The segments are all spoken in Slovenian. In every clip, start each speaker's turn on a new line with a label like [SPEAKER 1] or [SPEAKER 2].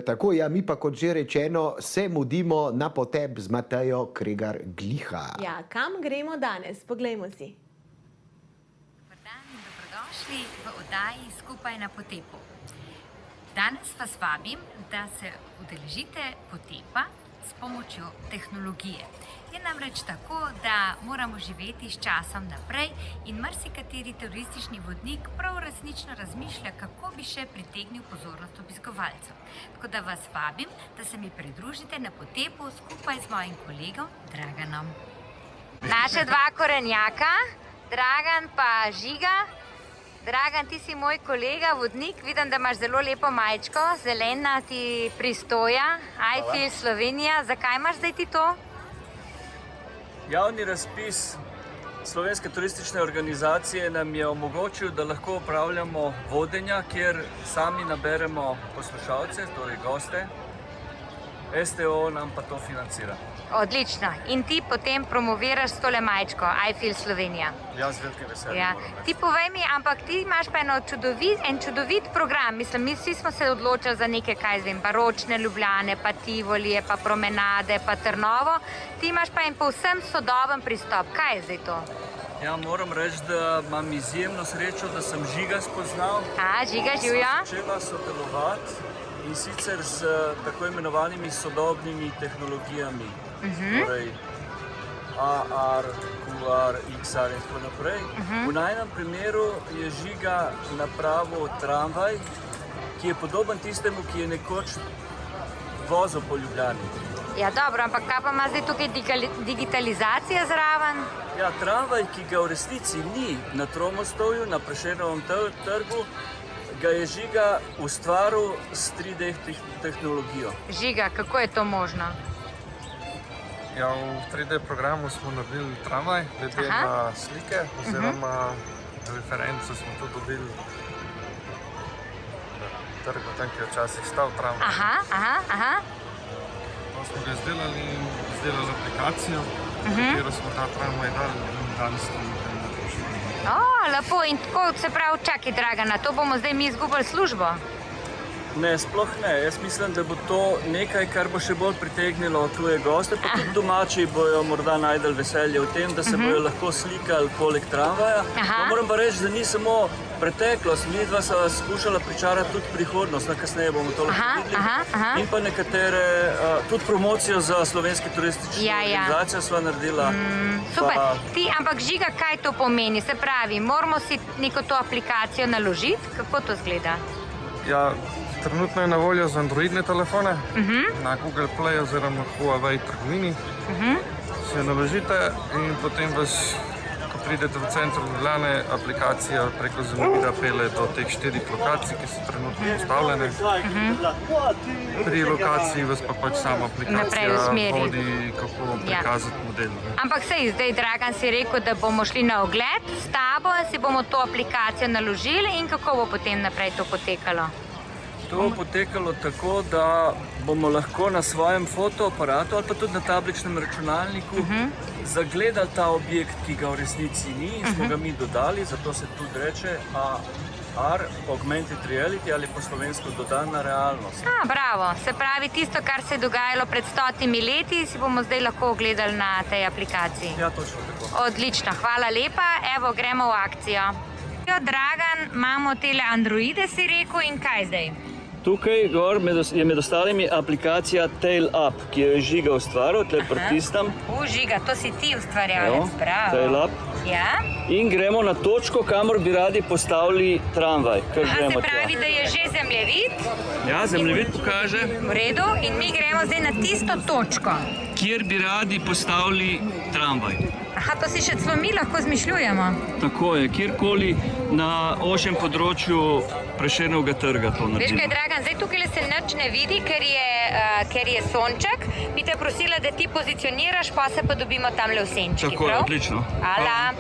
[SPEAKER 1] Tako, ja, mi pa kot že rečeno se mudimo na potep z Matejo Kregar-Gliha.
[SPEAKER 2] Ja, kam gremo danes? Poglejmo si.
[SPEAKER 3] Dobar dan in dobrodošli v oddaji Skupaj na potepu. Danes vas vabim, da se udeležite potepa s pomočjo tehnologije. Je namreč tako, da moramo živeti s časom naprej in marsikateri turistični vodnik prav resnično razmišlja, kako bi še pritegnil pozornost obiskovalcev. Tako da vas vabim, da se mi pridružite na potepu skupaj z mojim kolegom Draganom. Naša dva korenjaka, Dragan pa Žiga. Dragan, ti si moj kolega, vodnik. Vidim, da imaš zelo lepo majčko, zelena ti pristoja, I Feel Slovenija. Zakaj imaš zdaj ti to?
[SPEAKER 4] Javni razpis Slovenske turistične organizacije nam je omogočil, da lahko opravljamo vodenja, kjer sami naberemo poslušalce, torej goste. STO nam pa to financira.
[SPEAKER 3] Odlično. In ti potem promoviraš s tole majčko, I Feel Slovenija.
[SPEAKER 4] Ja, z velikim veseljem moram reči.
[SPEAKER 3] Ti povej mi, ampak ti imaš pa en čudovit program. Mislim, mi vsi smo se odločili za neke, baročne Ljubljane, pa Tivolije, pa promenade, pa Trnovo. Ti imaš pa en povsem sodoben pristop. Kaj je zdaj to?
[SPEAKER 4] Ja, moram reči, da imam izjemno srečo, da sem Žiga spoznal.
[SPEAKER 3] Žiga, živjo.
[SPEAKER 4] Začela sodelovati in sicer s tako imenovanimi sodobnimi tehnologijami. Torej AR, QR, XR in tako naprej. V najnem primeru je Žiga napravil tramvaj, ki je podoben tistemu, ki je nekoč vozil po Ljubljani.
[SPEAKER 3] Ja, dobro, ampak kaj pa ima zdaj tukaj digitalizacija zraven?
[SPEAKER 4] Ja, tramvaj, ki ga v resnici ni na Tromostovju, na Prešernovem trgu, ga je Žiga ustvaril s 3D tehnologijo.
[SPEAKER 3] Žiga, kako je to možno?
[SPEAKER 5] Ja, v 3D programu smo naredili tramvaj, glede na slike, oziroma reference smo to dobili na trgu, tam, ki je včasih stal tramvaj. To smo ga izdelali aplikacijo, v katero smo ta tramvaj dali in danes smo na pošiljali.
[SPEAKER 3] Lepo, in tako se pravi, čakaj, Dragana, to bomo zdaj mi izgubili službo?
[SPEAKER 4] Ne, sploh ne. Jaz mislim, da bo to nekaj, kar bo še bolj pritegnilo tuje goste, pa tudi domači bojo morda najdel veselje v tem, da se bojo lahko slikali poleg tramvaja. Moram pa reči, da ni samo preteklost, mi dva sva skušala pričarati tudi prihodnost, kasneje bomo to lahko videli. In pa nekatere, tudi promocijo za Slovenske turistične organizacije sva naredila.
[SPEAKER 3] Super. Ampak Žiga, kaj to pomeni? Se pravi, moramo si neko to aplikacijo naložiti? Kako to izgleda?
[SPEAKER 5] Ja, trenutno je na voljo za androidne telefone, na Google Play oziroma Huawei trgovini. Se naložite in potem vas, ko pridete v centru Ljubljane, aplikacija preko zemljevida pelje do teh 4 lokacij, ki so trenutno postavljene. Pri lokaciji vas pa pač sama aplikacija vodi, kako prikazati model.
[SPEAKER 3] Ampak sej, zdaj, Dragan, si rekel, da bomo šli na ogled s tabo, si bomo to aplikacijo naložili in kako bo potem naprej to potekalo?
[SPEAKER 4] To bo potekalo tako, da bomo lahko na svojem fotoaparatu ali pa tudi na tabličnem računalniku zagledali ta objekt, ki ga v resnici ni in smo ga mi dodali, zato se tudi reče AR, Augmented Reality ali po slovensko dodana realnost.
[SPEAKER 3] Bravo, se pravi, tisto, kar se je dogajalo pred 100 leti, si bomo zdaj lahko ogledali na tej aplikaciji.
[SPEAKER 4] Ja, točno tako.
[SPEAKER 3] Odlično, hvala lepa, evo, gremo v akcijo. Dragan, imamo tele androide, si rekel, in kaj zdaj?
[SPEAKER 4] Tukaj gor je med ostalimi aplikacija TailUp, ki jo je Žiga ustvaril, tle pritisnem.
[SPEAKER 3] Žiga, to si ti ustvarjalec, bravo.
[SPEAKER 4] TailUp.
[SPEAKER 3] Ja?
[SPEAKER 4] In gremo na točko, kamor bi radi postavili tramvaj.
[SPEAKER 3] Se pravi, da je že zemljevid?
[SPEAKER 4] Ja, zemljevid pokaže.
[SPEAKER 3] V redu, in mi gremo zdaj na tisto točko.
[SPEAKER 4] Kjer bi radi postavili tramvaj.
[SPEAKER 3] To si še celo mi lahko zmišljujemo.
[SPEAKER 4] Tako je, kjerkoli na ožjem področju Prešernovega trga to naredimo.
[SPEAKER 3] Veš kaj, Dragan, zdaj tukaj se nič ne vidi, ker je sonček. Bi te prosila, da ti pozicioniraš, pa se pa dobimo tamle v senčki.
[SPEAKER 4] Tako je, odlično.
[SPEAKER 3] Hvala.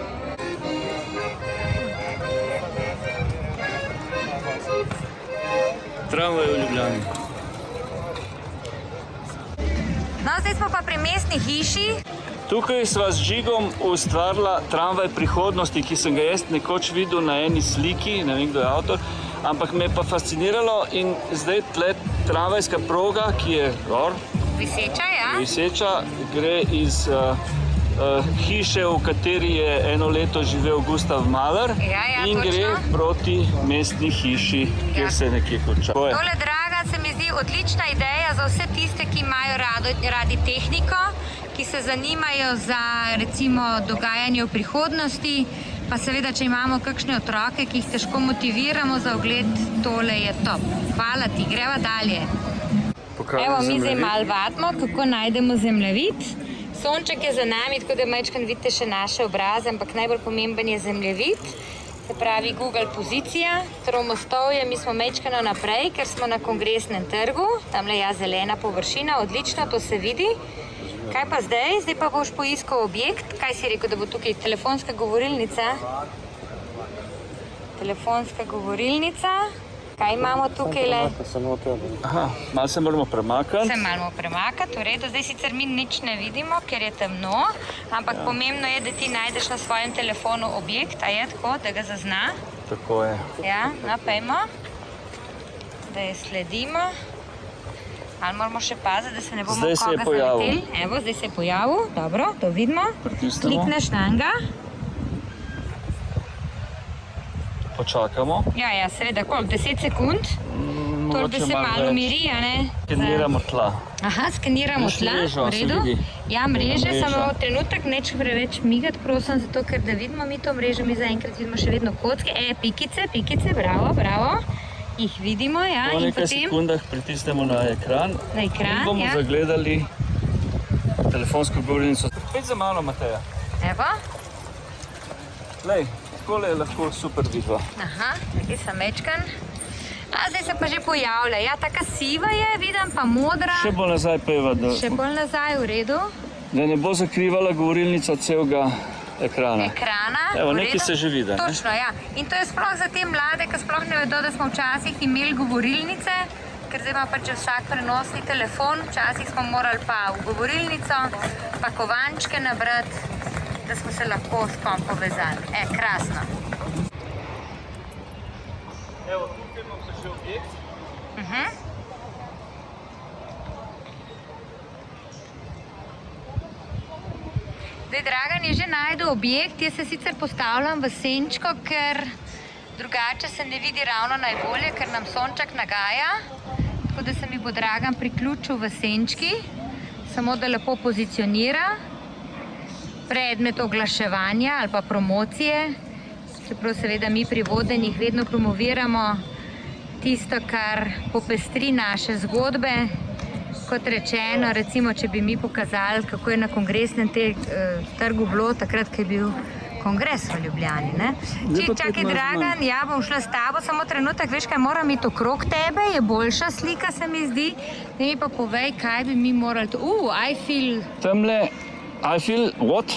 [SPEAKER 4] Tramvaj v Ljubljani.
[SPEAKER 3] No, zdaj smo pa pri mestni hiši.
[SPEAKER 4] Tukaj sva z Žigom ustvarila tramvaj prihodnosti, ki sem ga jaz nekoč videl na eni sliki, ne vem, kdo je avtor, ampak me je pa fasciniralo in zdaj tle tramvajska proga, ki je gor,
[SPEAKER 3] Viseča, ja?
[SPEAKER 4] viseča, gre iz hiše, v kateri je eno leto živel Gustav Mahler in
[SPEAKER 3] točno.
[SPEAKER 4] gre proti mestni hiši, kjer se nekje konča.
[SPEAKER 3] Tole, draga, se mi zdi odlična ideja za vse tiste, ki imajo radi tehniko, ki se zanimajo za recimo dogajanje v prihodnosti, pa seveda, če imamo kakšne otroke, ki jih težko motiviramo za ogled, tole je top. Hvala ti, greva dalje. Evo, mi zdaj malo vadimo, kako najdemo zemljevid. Sonček je za nami, tako da majčkeno vidite še naše obraze, ampak najbolj pomemben je zemljevid. Se pravi Google pozicija, Tromostovje, mi smo majčkeno naprej, ker smo na Kongresnem trgu. Tamle je zelena površina, odlično, to se vidi. Kaj pa zdaj? Zdaj pa boš poiskal objekt. Kaj si rekel, da bo tukaj telefonska govorilnica? Telefonska govorilnica. Kaj imamo tukaj le?
[SPEAKER 4] Aha, malo se moramo premakati.
[SPEAKER 3] Se moramo premakati, v redu. Zdaj sicer mi nič ne vidimo, ker je temno, ampak pomembno je, da ti najdeš na svojem telefonu objekt, a je tako, da ga zazna?
[SPEAKER 4] Tako je.
[SPEAKER 3] Ja, napejmo, da je sledimo. Ali moramo še paziti, da se ne bomo
[SPEAKER 4] Zdaj se je
[SPEAKER 3] koga
[SPEAKER 4] pojavil.
[SPEAKER 3] zaleteli? Evo, zdaj se je pojavil, dobro, to vidimo.
[SPEAKER 4] Pritisnemo.
[SPEAKER 3] Klikneš na njega.
[SPEAKER 4] Počakamo.
[SPEAKER 3] Ja, seveda, koliko? 10 sekund? Toliko, da se malo umiri, a ne?
[SPEAKER 4] Skeniramo tla.
[SPEAKER 3] Aha, skeniramo
[SPEAKER 4] Viš
[SPEAKER 3] tla,
[SPEAKER 4] mrežo,
[SPEAKER 3] v redu.
[SPEAKER 4] se vidi.
[SPEAKER 3] Ja, mreže,
[SPEAKER 4] Mreža.
[SPEAKER 3] samo trenutek neč preveč migati, prosim, zato ker da vidimo mi to mrežo, mi zaenkrat vidimo še vedno kocke. Pikice, bravo, bravo. Jih vidimo, ja,
[SPEAKER 4] Po
[SPEAKER 3] in
[SPEAKER 4] nekaj
[SPEAKER 3] potem
[SPEAKER 4] sekundah pritisnemo na ekran.
[SPEAKER 3] na ekran,
[SPEAKER 4] in bomo
[SPEAKER 3] ja.
[SPEAKER 4] zagledali telefonsko govorilnico. Spet za mano, Mateja.
[SPEAKER 3] Evo,
[SPEAKER 4] Lej, takole je lahko super vidva.
[SPEAKER 3] aha, nekaj sem mečkan. A, zdaj se pa že pojavlja, ja, taka siva je, vidim, pa modra.
[SPEAKER 4] Še bolj nazaj peva,
[SPEAKER 3] Še bolj nazaj, v redu.
[SPEAKER 4] da ne bo zakrivala govorilnica celega ekrana.
[SPEAKER 3] Ekrana.
[SPEAKER 4] Evo,
[SPEAKER 3] v
[SPEAKER 4] nekaj
[SPEAKER 3] redu.
[SPEAKER 4] se že vidi, ne?
[SPEAKER 3] Točno, ja. In to je sploh za te mlade, ki sploh ne vedo, da smo včasih imeli govorilnice, ker zdaj ima pač vsak prenosni telefon, včasih smo morali pa v govorilnico, pa kovančke nabrati, da smo se lahko s kom povezali. Krasno.
[SPEAKER 4] Evo, tukaj imam pa že objekt.
[SPEAKER 3] Zdaj, Dragan je že najdel objekt, jaz se sicer postavljam v senčko, ker drugače se ne vidi ravno najbolje, ker nam sonček nagaja. Tako da se mi bo Dragan priključil v senčki, samo da lepo pozicionira predmet oglaševanja ali pa promocije. Čeprav seveda mi pri vodenih vedno promoviramo tisto, kar popestri naše zgodbe. Kot rečeno, recimo, če bi mi pokazali, kako je na Kongresnem trgu bilo takrat, ko je bil kongres v Ljubljani. Čakaj, Dragan, ja, bom šla s tabo, samo trenutek, veš kaj, moram iti okrog tebe, je boljša slika, se mi zdi. Ne mi pa povej, kaj bi mi morali to... I feel...
[SPEAKER 4] Tamle, I feel what?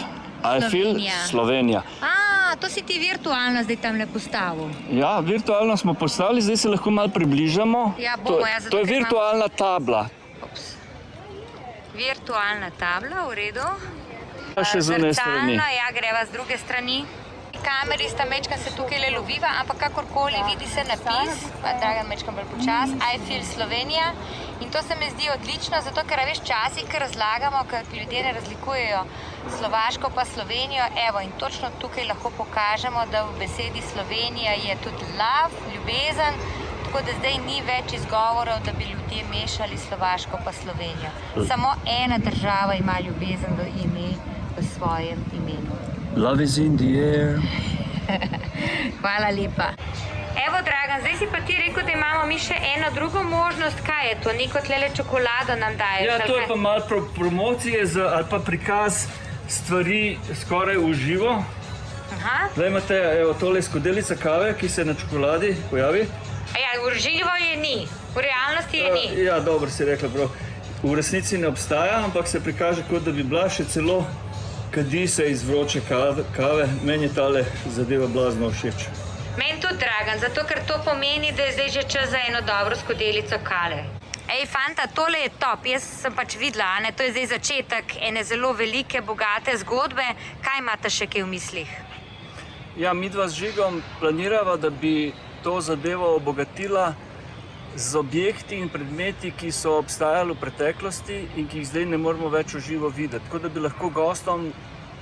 [SPEAKER 4] I feel Slovenija.
[SPEAKER 3] To si ti virtualno zdaj tamle postavil.
[SPEAKER 4] Ja, virtualno smo postavili, zdaj se lahko malo približamo.
[SPEAKER 3] Ja, bomo, ja, zato
[SPEAKER 4] to je
[SPEAKER 3] ker imam-
[SPEAKER 4] virtualna tabla.
[SPEAKER 3] Virtualna tabla, v redu.
[SPEAKER 4] Pa še z one strani.
[SPEAKER 3] Zrcalno, ja, greva z druge strani. Kameri sta mečkan se tukaj le loviva, ampak kakorkoli vidi se napis, pa Dragan mečkan bolj počas, I feel Slovenija. In to se mi zdi odlično, zato ker veš, včasih, ker razlagamo, ker ljudje ne razlikujejo Slovaško pa Slovenijo, evo, in točno tukaj lahko pokažemo, da v besedi Slovenija je tudi love, ljubezen, tako da zdaj ni več izgovorov, da bi ljudje mešali Slovaško pa Slovenijo. Samo ena država ima ljubezen v ime, v svojem imenu.
[SPEAKER 4] Love is in the air.
[SPEAKER 3] Hvala lepa. Evo, Dragan, zdaj si pa ti rekel, da imamo mi še eno drugo možnost. Kaj je to? Neko tlele čokolado nam daješ?
[SPEAKER 4] Ja, to je pa malo promocije ali pa prikaz stvari skoraj v živo. Zdaj imate, evo, tole skodelica kave, ki se na čokoladi pojavi.
[SPEAKER 3] Ja, v živo je ni, v realnosti je ni.
[SPEAKER 4] Ja, dobro si rekla, prav. V resnici ne obstaja, ampak se prikaže, kot da bi bila, še celo kadi se iz vroče kave. Meni je tale zadeva blazno všeč.
[SPEAKER 3] Meni tudi, Dragan, zato ker to pomeni, da je zdaj že čas za eno dobro skodelico kave. Ej, fanta, tole je top, jaz sem pač videla, ne? To je zdaj začetek ene zelo velike, bogate zgodbe. Kaj imate še kaj v mislih?
[SPEAKER 4] Ja, midva z Žigom planirava, da bi to zadevo obogatila z objekti in predmeti, ki so obstajali v preteklosti in ki jih zdaj ne moremo več v živo videti. Tako da bi lahko gostom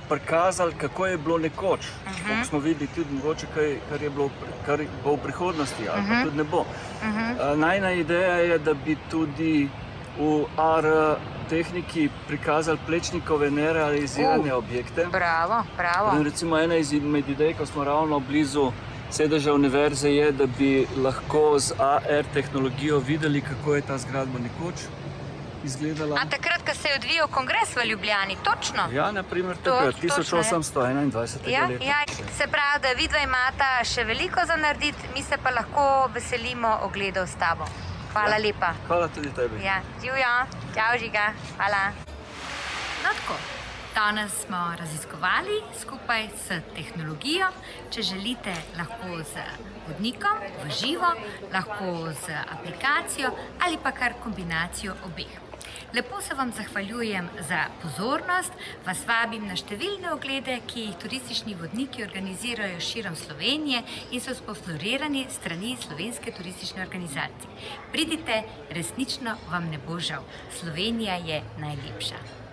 [SPEAKER 4] prikazali, kako je bilo nekoč. Kako smo videli tudi mogoče, kar bo v prihodnosti, ali pa tudi ne bo. Najna ideja je, da bi tudi v AR tehniki prikazali Plečnikove nerealizirane objekte.
[SPEAKER 3] Bravo, bravo.
[SPEAKER 4] Recimo ena izmed idej, ko smo ravno blizu sedeža univerze, je, da bi lahko z AR tehnologijo videli, kako je ta zgradba nekoč izgledala.
[SPEAKER 3] A takrat, ko se je odvijal kongres v Ljubljani, točno?
[SPEAKER 4] Ja, naprimer takrat, 1821. leta.
[SPEAKER 3] Ja, se pravi, da vidva imata še veliko za narediti, mi se pa lahko veselimo ogledov s tabo. Hvala lepa.
[SPEAKER 4] Hvala tudi tebi.
[SPEAKER 3] Ja, živjo. Čau, Žiga. Hvala. No tako, danes smo raziskovali skupaj s tehnologijo. Če želite, lahko z vodnikom v živo, lahko z aplikacijo ali pa kar kombinacijo obeh. Lepo se vam zahvaljujem za pozornost, vas vabim na številne oglede, ki jih turistični vodniki organizirajo širom Slovenije in so sponzorirani s strani Slovenske turistične organizacije. Pridite, resnično vam ne bo žal. Slovenija je najlepša.